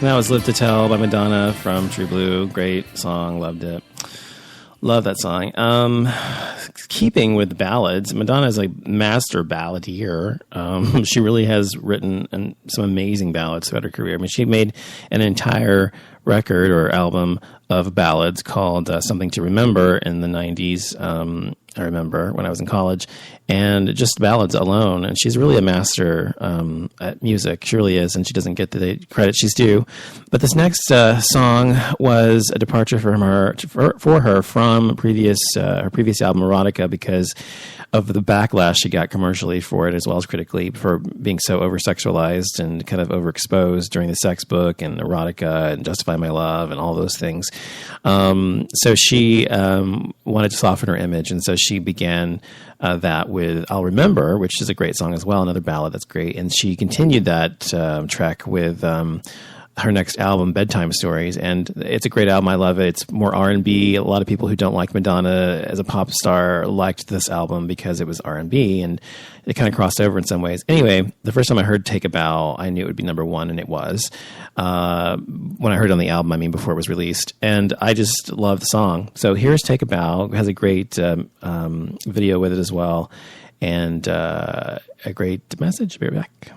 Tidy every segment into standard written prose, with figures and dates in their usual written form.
that was Live to Tell by Madonna from True Blue. Great song. Loved it. Love that song. Keeping with ballads, Madonna is a master balladeer. She really has written some amazing ballads throughout her career. I mean, she made an entire record or album of ballads called Something to Remember in the 90s. I remember when I was in college, and just ballads alone. And she's really a master at music. She really is, and she doesn't get the credit she's due. But this next song was a departure for her from her previous album, Erotica, because of the backlash she got commercially for it as well as critically for being so over-sexualized and kind of overexposed during the sex book and Erotica and Justify My Love and all those things. So she wanted to soften her image, and so she began that with I'll Remember, which is a great song as well, another ballad that's great. And she continued that track with her next album, Bedtime Stories, and it's a great album. I love it. It's more R&B. A lot of people who don't like Madonna as a pop star liked this album because it was R&B, and it kind of crossed over in some ways. Anyway, the first time I heard Take a Bow, I knew it would be number one, and it was. When I heard it on the album, I mean before it was released, and I just love the song. So here's Take a Bow. It has a great video with it as well, and a great message. Be right back.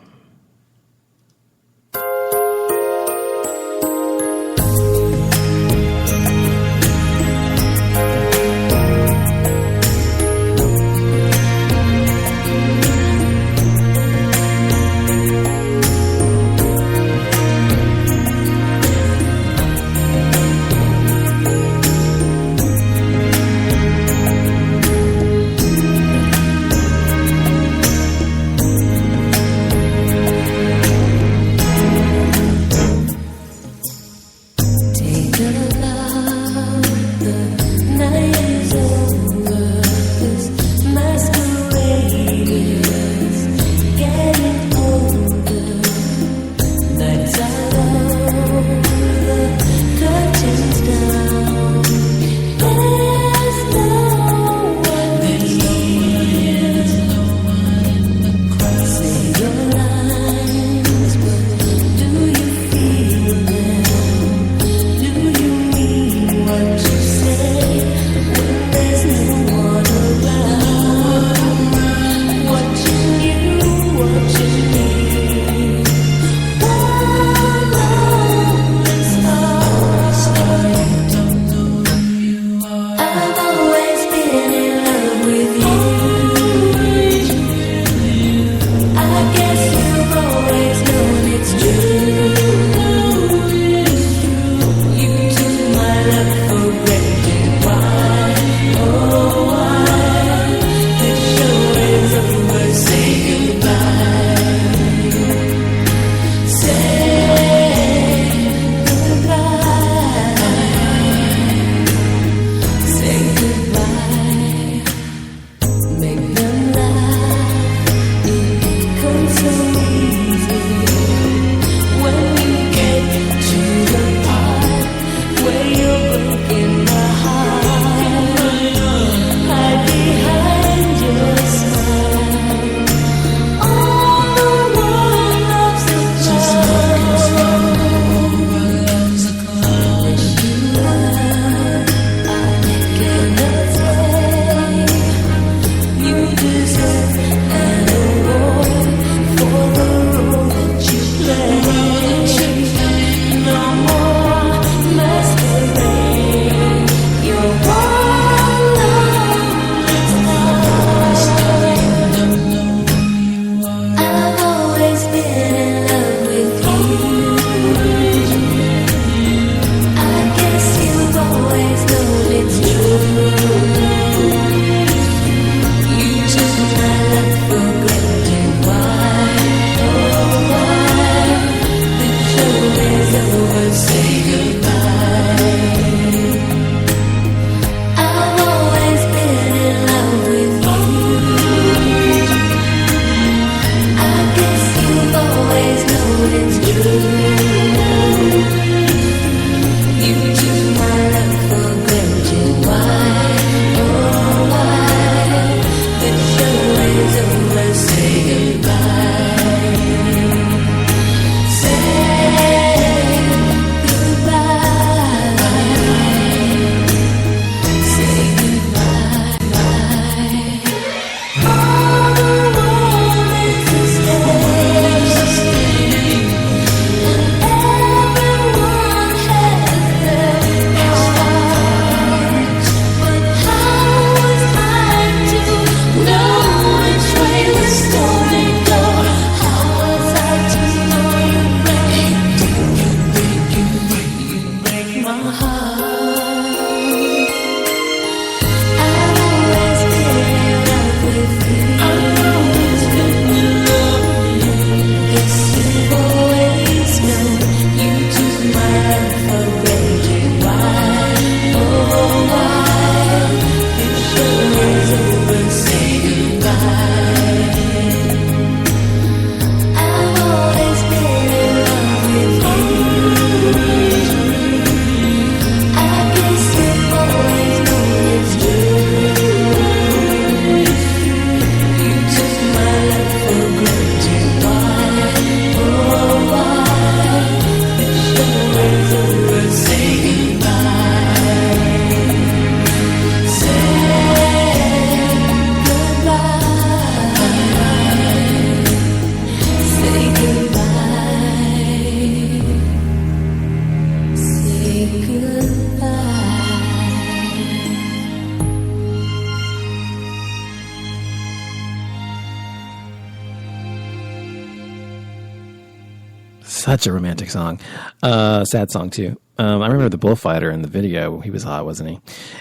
such a romantic song. Sad song, too. I remember the bullfighter in the video. He was hot, wasn't he?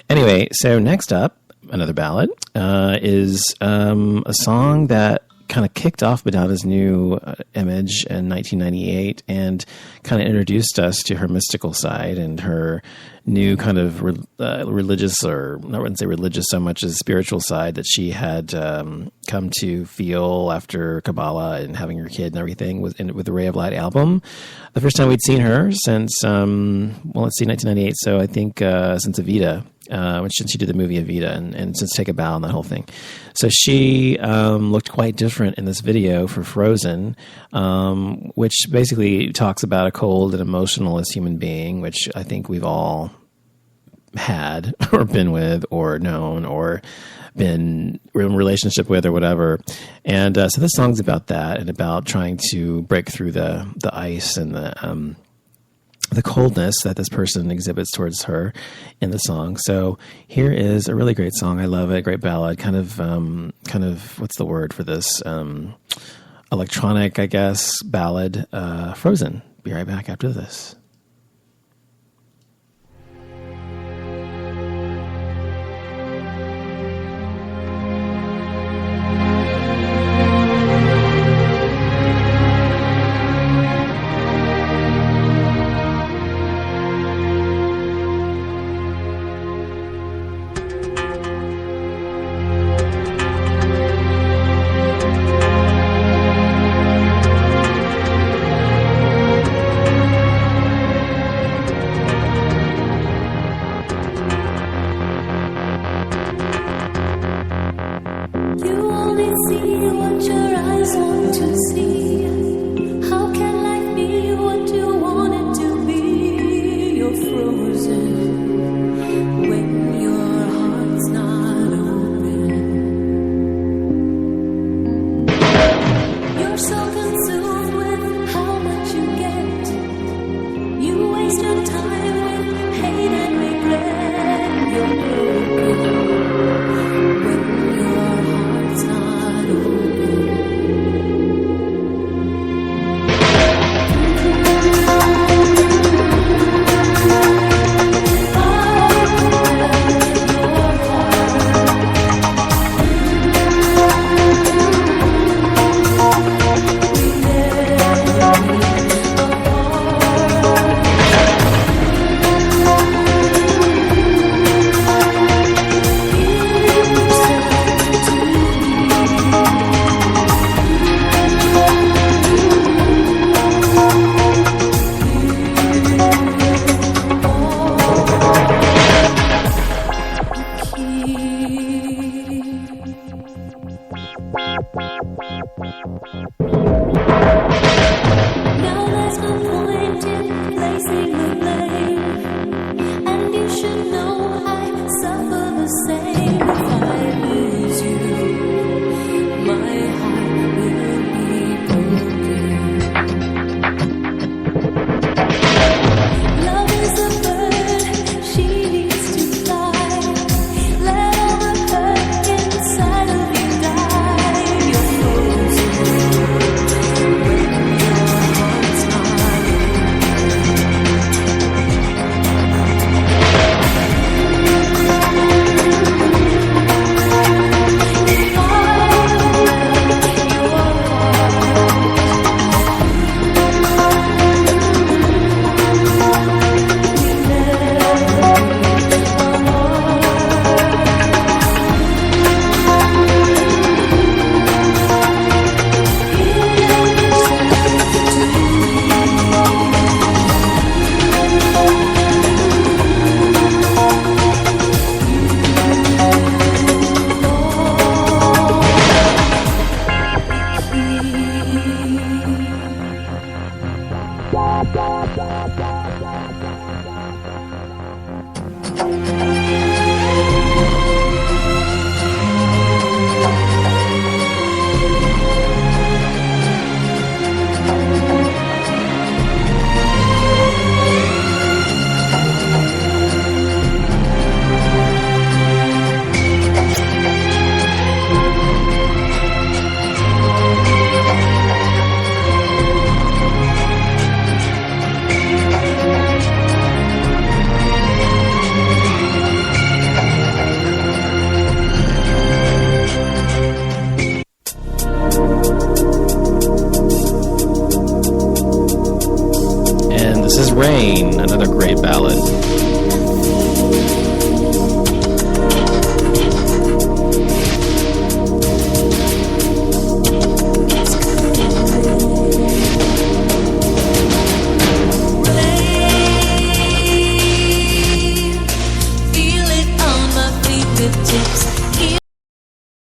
Anyway, so next up, another ballad, is a song that kind of kicked off Madonna's new image in 1998 and kind of introduced us to her mystical side and her new kind of religious, or I wouldn't say religious so much as spiritual side that she had come to feel after Kabbalah and having her kid and everything with the Ray of Light album. The first time we'd seen her since, 1998. So I think since Evita. Since she did the movie Evita and since Take a Bow and that whole thing. So she looked quite different in this video for Frozen, which basically talks about a cold and emotionless human being, which I think we've all had or been with or known or been in relationship with or whatever. And so this song's about that and about trying to break through the ice and the coldness that this person exhibits towards her in the song. So here is a really great song. I love it. Great ballad. Kind of, what's the word for this? Electronic, I guess, ballad, Frozen. Be right back after this.